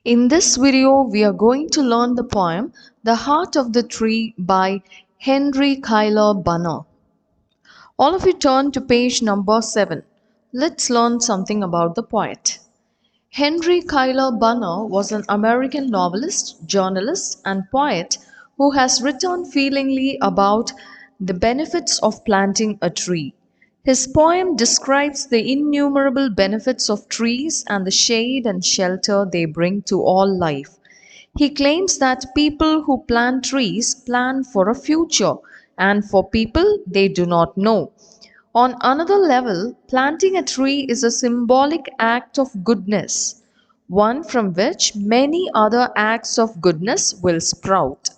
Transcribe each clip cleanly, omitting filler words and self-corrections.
In this video, we are going to learn the poem The Heart of the Tree by Henry Kyler Bunner. All of you turn to page number 7. Let's learn something about the poet. Henry Kyler Bunner was an American novelist, journalist, and poet who has written feelingly about the benefits of planting a tree. His poem describes the innumerable benefits of trees and the shade and shelter they bring to all life. He claims that people who plant trees plan for a future, and for people they do not know. On another level, planting a tree is a symbolic act of goodness, one from which many other acts of goodness will sprout.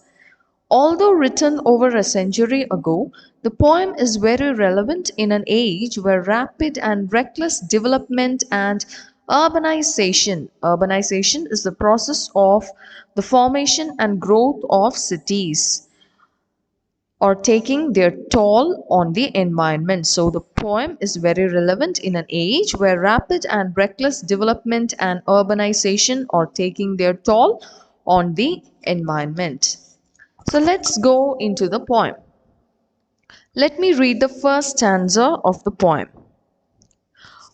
Although written over a century ago, the poem is very relevant in an age where rapid and reckless development and urbanization is the process of the formation and growth of cities or taking their toll on the environment. So the poem is very relevant in an age where rapid and reckless development and urbanization are taking their toll on the environment. So let's go into the poem. Let me read the first stanza of the poem.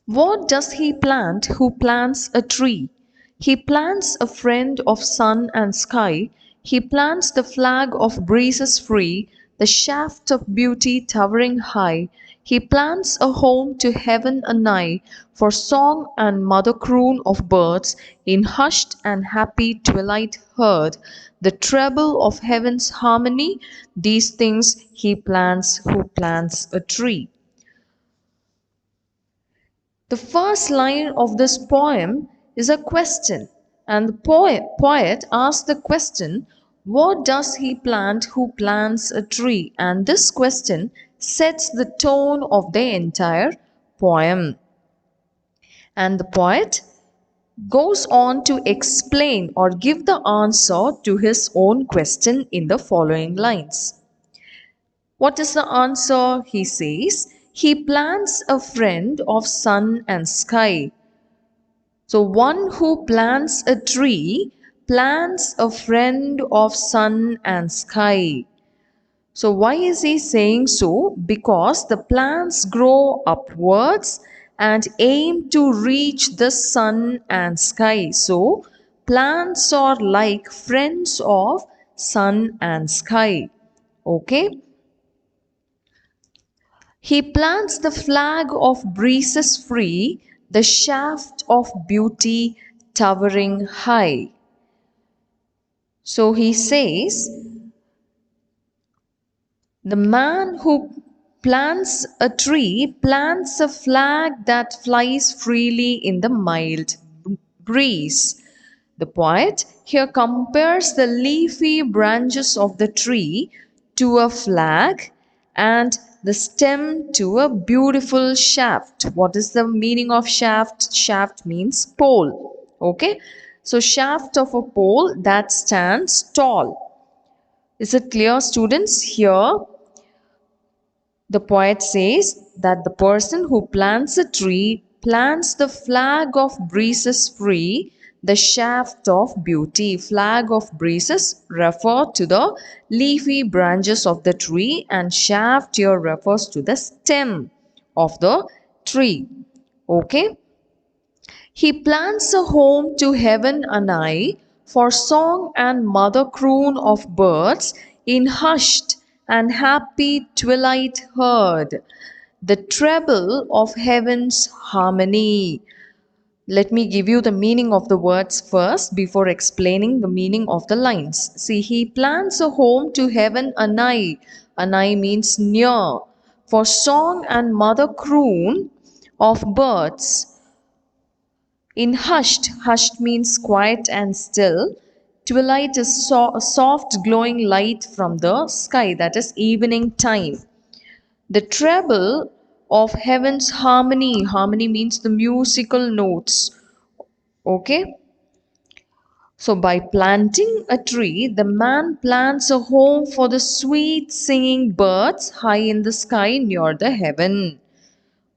What does he plant who plants a tree? He plants a friend of sun and sky. He plants the flag of breezes free, the shaft of beauty towering high. He plants a home to heaven anigh, for song and mother croon of birds, in hushed and happy twilight heard, the treble of heaven's harmony. These things he plants who plants a tree. The first line of this poem is a question, and the poet asks the question, what does he plant who plants a tree? And this question sets the tone of the entire poem. And the poet goes on to explain or give the answer to his own question in the following lines. What is the answer? He says, he plants a friend of sun and sky. So one who plants a tree plants a friend of sun and sky. So why is he saying so? Because the plants grow upwards and aim to reach the sun and sky. So plants are like friends of sun and sky. Okay. He plants the flag of breezes free, the shaft of beauty towering high. So he says, the man who plants a tree plants a flag that flies freely in the mild breeze. The poet here compares the leafy branches of the tree to a flag and the stem to a beautiful shaft. What is the meaning of shaft? Shaft means pole. Okay. So shaft of a pole that stands tall. Is it clear, students? Here the poet says that the person who plants a tree plants the flag of breezes free, the shaft of beauty. Flag of breezes refer to the leafy branches of the tree, and shaft here refers to the stem of the tree. Okay. He plants a home to heaven anigh, for song and mother croon of birds, in hushed and happy twilight heard, the treble of heaven's harmony. Let me give you the meaning of the words first before explaining the meaning of the lines. See, he plants a home to heaven anigh. Anigh means near. For song and mother croon of birds. In hushed, hushed means quiet and still. Twilight is a soft glowing light from the sky, that is evening time. The treble of heaven's harmony. Harmony means the musical notes. Okay. So by planting a tree, the man plants a home for the sweet singing birds high in the sky near the heaven.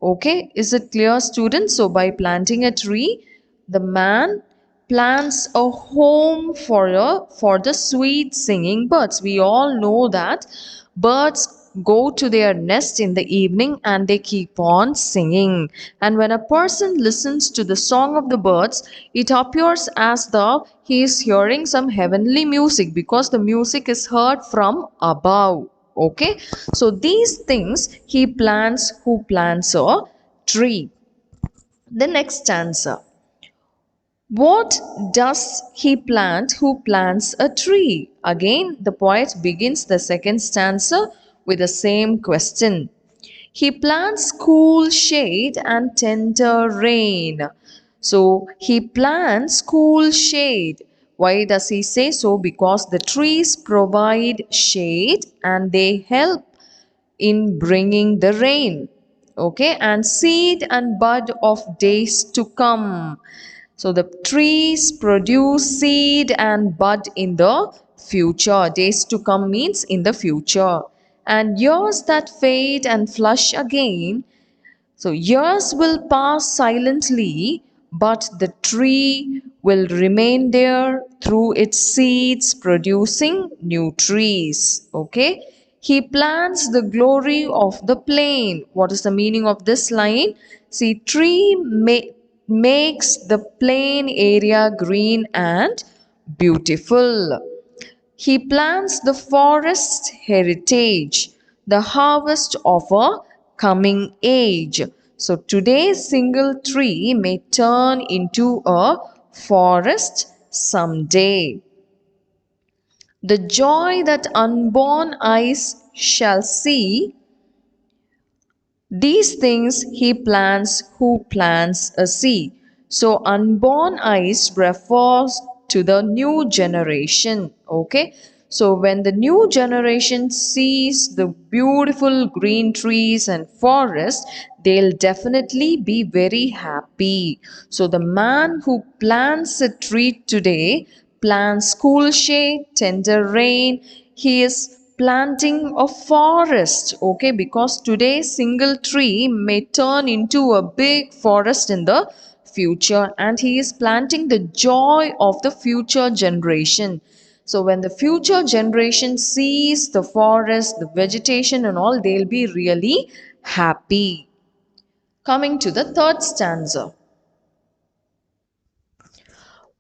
Okay, is it clear, students? So by planting a tree, the man plants a home for the sweet singing birds. We all know that birds go to their nest in the evening and they keep on singing. And when a person listens to the song of the birds, it appears as though he is hearing some heavenly music because the music is heard from above. Okay, so these things he plants who plants a tree. The next stanza. What does he plant who plants a tree? Again, the poet begins the second stanza with the same question. He plants cool shade and tender rain. So he plants cool shade. Why does he say so? Because the trees provide shade and they help in bringing the rain. Okay, and seed and bud of days to come. So the trees produce seed and bud in the future. Days to come means in the future. And years that fade and flush again. So years will pass silently, but the tree will remain there through its seeds, producing new trees. Okay. He plants the glory of the plain. What is the meaning of this line? See, makes the plain area green and beautiful. He plants the forest heritage, the harvest of a coming age. So today's single tree may turn into a forest someday. The joy that unborn eyes shall see, these things he plants who plants a seed. So unborn eyes refers to the new generation. Okay. So when the new generation sees the beautiful green trees and forests, they'll definitely be very happy. So the man who plants a tree today plants cool shade, tender rain. He is planting a forest, okay, because today's single tree may turn into a big forest in the future, and he is planting the joy of the future generation. So when the future generation sees the forest, the vegetation and all, they'll be really happy. Coming to the third stanza.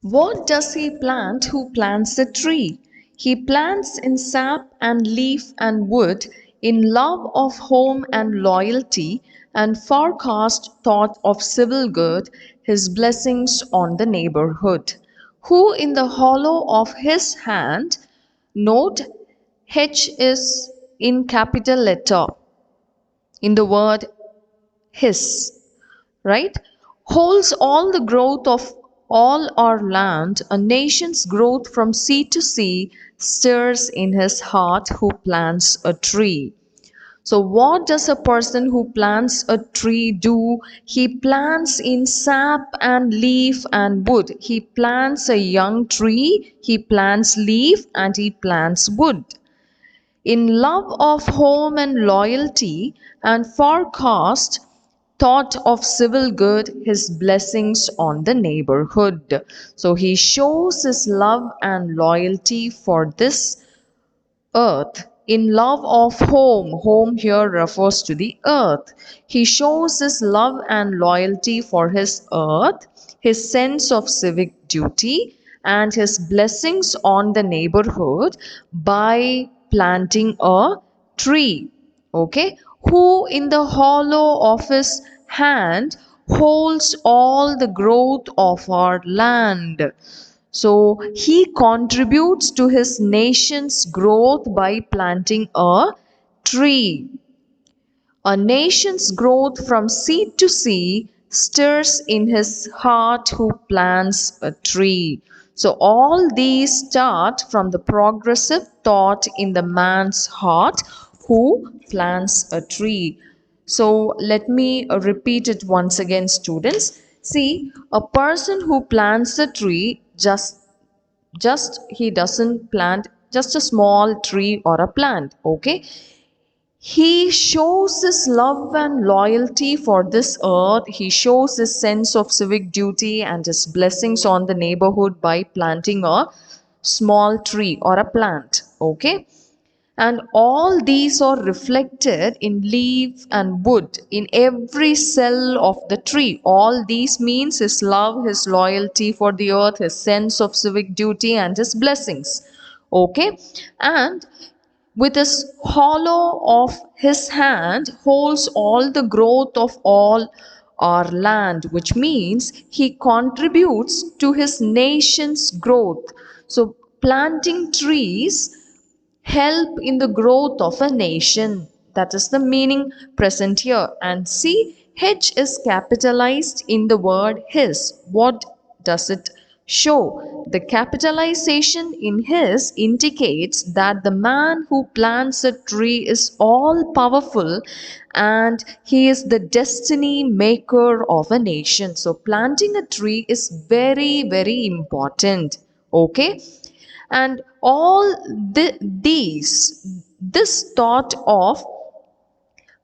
What does he plant who plants a tree? He plants in sap and leaf and wood, in love of home and loyalty, and forecast thought of civil good, his blessings on the neighborhood. Who in the hollow of his hand, note H is in capital letter in the word his, right? Holds all the growth of all our land, a nation's growth from sea to sea, stirs in his heart who plants a tree. So, what does a person who plants a tree do? He plants in sap and leaf and wood. He plants a young tree, he plants leaf, and he plants wood. In love of home and loyalty, and forecast thought of civil good, his blessings on the neighborhood. So he shows his love and loyalty for this earth. In love of home, home here refers to the earth. He shows his love and loyalty for his earth, his sense of civic duty, and his blessings on the neighborhood by planting a tree. Okay, who in the hollow of his hand holds all the growth of our land. So he contributes to his nation's growth by planting a tree. A nation's growth from seed to sea stirs in his heart who plants a tree. So all these start from the progressive thought in the man's heart who plants a tree. So let me repeat it once again, students. See, a person who plants a tree just he doesn't plant just a small tree or a plant, okay? He shows his love and loyalty for this earth. He shows his sense of civic duty and his blessings on the neighborhood by planting a small tree or a plant. Okay? And all these are reflected in leaf and wood, in every cell of the tree. All these means his love, his loyalty for the earth, his sense of civic duty, and his blessings. Okay? And with his hollow of his hand holds all the growth of all our land, which means he contributes to his nation's growth. So planting trees help in the growth of a nation. That is the meaning present here. And see, H is capitalized in the word his. What does it show? The capitalization in his indicates that the man who plants a tree is all powerful and he is the destiny maker of a nation. So planting a tree is very, very important. Okay? And all this thought of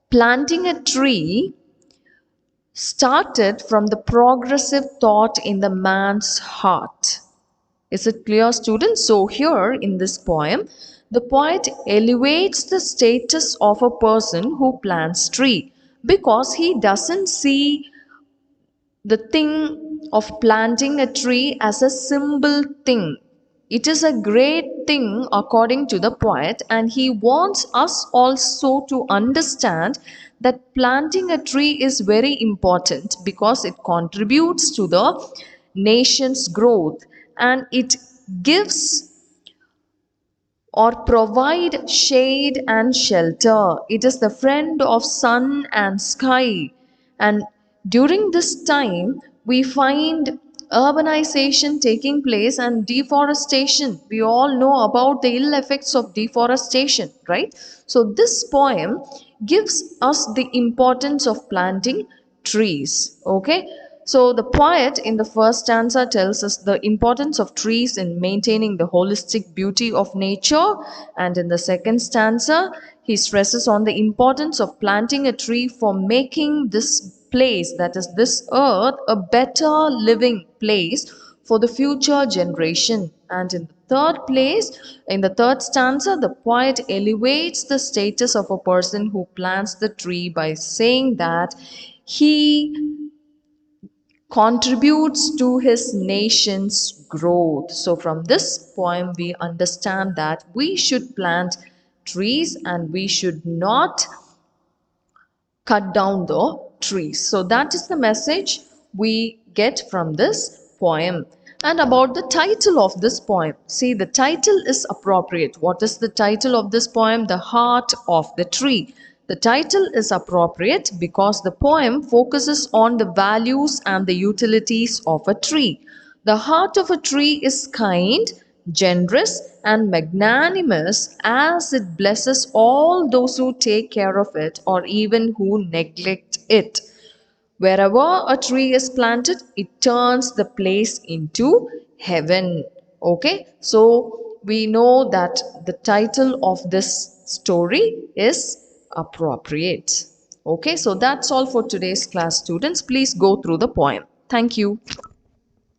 planting a tree started from the progressive thought in the man's heart. Is it clear, students? So here in this poem, the poet elevates the status of a person who plants tree because he doesn't see the thing of planting a tree as a simple thing. It is a great thing according to the poet, and he wants us also to understand that planting a tree is very important because it contributes to the nation's growth and it gives or provide shade and shelter. It is the friend of sun and sky. And during this time, we find urbanization taking place and deforestation. We all know about the ill effects of deforestation, right? So, this poem gives us the importance of planting trees. Okay, so the poet in the first stanza tells us the importance of trees in maintaining the holistic beauty of nature, and in the second stanza he stresses on the importance of planting a tree for making this place, that is this earth, a better living place for the future generation. And in the third place, in the third stanza, the poet elevates the status of a person who plants the tree by saying that he contributes to his nation's growth. So, from this poem, we understand that we should plant trees and we should not cut down the trees. So, that is the message we get from this poem. And about the title of this poem, see, the title is appropriate. What is the title of this poem? The Heart of the Tree. The title is appropriate because the poem focuses on the values and the utilities of a tree. The heart of a tree is kind, generous, and magnanimous as it blesses all those who take care of it or even who neglect it. Wherever a tree is planted, it turns the place into heaven. Okay, so we know that the title of this story is appropriate. Okay, so that's all for today's class, students. Please go through the poem. Thank you.